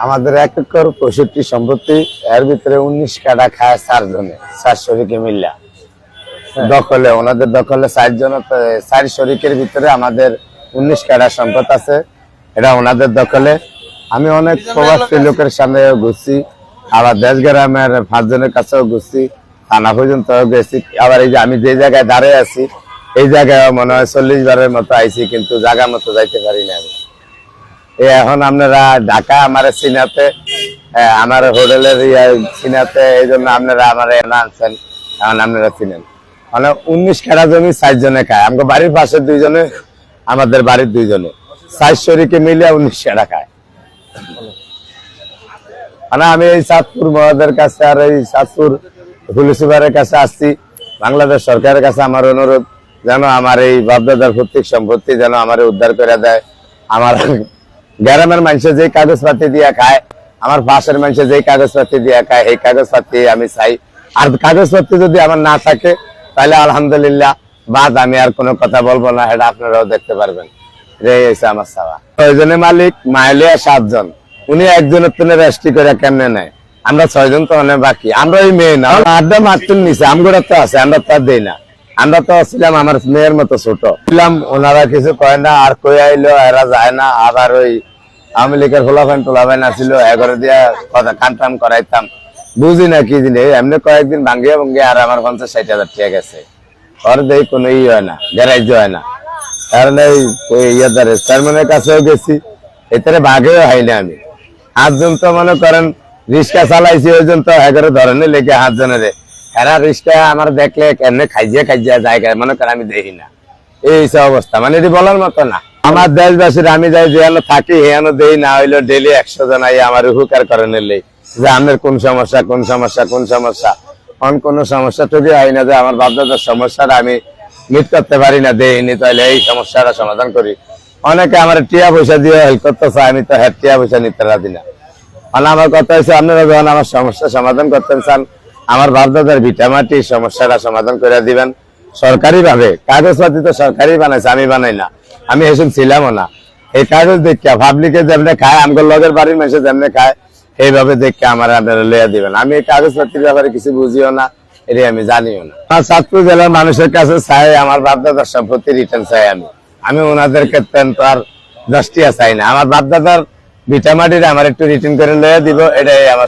আমাদের 1 একর 65 সম্পত্তি, এর ভিতরে 19 কাঠা খায় 4 জনে, 4 শরিকে মিল্লা দখলে। ওনাদের দখলে 4 জন, 4 শরিকের ভিতরে আমাদের 19 কাঠা সম্পদ আছে, এটা ওনাদের দখলে। আমি অনেক প্রবাসী লোকের সামনে ঘুরছি, আবার দেশ গ্রামের 5 জনের কাছেও ঘুরছি, থানা পর্যন্ত গেছি। আবার এই যে আমি যে জায়গায় দাঁড়িয়ে আছি, এই জায়গায় মনে হয় 40 বারের মতো আইছি, কিন্তু জায়গা মতো যাইতে পারি না আমি। এখন আপনারা ঢাকা আমার সিনাতে, আমার হোটেলের সিনাতে, এই জন্য আপনারা আমার আনছেন, এখন আপনারা চিনেন। মানে 19 কাঠা জমি 4 জনে খায়, আমাকে বাড়ির পাশে 2 জনে, আমাদের বাড়ির 2 জনে, 4 শরিকে মিলে 19 কাঠা খায়। মানে আমি এই চাঁদপুর মহাদের কাছে আর এই চাঁদপুর পুলিশ সুপারের কাছে আসছি, বাংলাদেশ সরকারের কাছে আমার অনুরোধ, যেন আমার এই বাপদাদার প্রত্যেক সম্পত্তি যেন আমার উদ্ধার করে দেয়। আমার গ্রামের মানুষের যে কাগজপাতি দিয়ে খায়, আমার পাশের মানুষের যে কাগজপাতি দিয়ে খায়, এই কাগজপাতি আমি চাই। আর কাগজপত্র যদি আমার না থাকে, তাহলে আলহামদুলিল্লাহ বাদ, আমি আর কোনো কথা বলবো না, এটা আপনারাও দেখতে পারবেন। আমার চাওয়া। 6 জনের মালিক, মাইলিয়া 7 জন, উনি একজনের তুলে রেজিস্ট্রি করে কেমনে নেয়, আমরা 6 জন তো অনেক বাকি। আমরা ওই মেয়ে না, আড্ডা মারতুন নিচে, আমগুলো তো আছে, আমরা তো আর দেই না। আমরা তো ছিলাম আমার মেয়ের মতো ছোট ছিলাম, ওনারা কিছু কয় না, আর কই আইলো এরা যায় না। আবার ওই আওয়ামী লীগের টোলাফাইন আসিল, এগারো দিয়া কথা কানটাম করাইতাম, বুঝি না কি জিনিস। এমনি কয়েকদিন ভাঙ্গিয়া ভাঙ্গিয়া আর আমার 50-60 হাজার টাকা গেছে। ওর দেই কোনো হয় না, গ্যারাইজ হয় না। কারণ ওই ইয়াদারে চেয়ারম্যানের কাছেও গেছি, এতে ভাগেও হয়নি আমি। 8 জন তো মনে করেন রিক্সা চালাইছি, ওই জন তো 11 ধরনের লেগে 8 জনের। এরা রিক্সা আমার দেখলে এমনি খাইজিয়া জায়গায় মনে করেন আমি দেখি না, এই অবস্থা। মানে এটি বলার মতো না। আমার দেশবাসীর আমি যাই যেন থাকি, হেন দেই না হইলো ডেলি 100 জন আমার হুকার করে নিলে যে আমার কোন সমস্যা কোন সমস্যা কোন সমস্যা। কোনো সমস্যা টুকু হয় না যে আমার বাপদাদার সমস্যাটা আমি মিট করতে পারি না, দেইনি, তাহলে এই সমস্যাটা সমাধান করি। অনেকে আমার টিয়া পয়সা দিয়ে হেল্প করতে চায়, আমি তো টিয়া পয়সা নিতে রাজি না। মানে আমার কথা হচ্ছে, আপনারা যখন আমার সমস্যা সমাধান করতে চান, আমার বাপদাদার ভিটামাটি সমস্যাটা সমাধান করে দিবেন সরকারি ভাবে। কাগজপাতি তো সরকারি বানাইছে, আমি বানাই না, আমি এসব ছিলামও না। এই কাগজ দেখিয়া পাবলিকে যেমনি খায়, আমার লগের বাড়ির মানুষে যেমনি খায়, এইভাবে দেখে আমার আপনারা লইয়া দিবেন। আমি এই কাগজপত্রের ব্যাপারে কিছু বুঝিও না, এটাই আমি জানিও না। আমার চাঁদপুর জেলার মানুষের কাছে চাই আমার বাপদাদার সম্পত্তি রিটার্ন চাই। আমি ওনাদেরকে তো আর 10 টিয়া চাই না, আমার বাপদাদার ভিটামাটির আমার একটু রিটার্ন করে লইয়া দিব, এটাই আমার।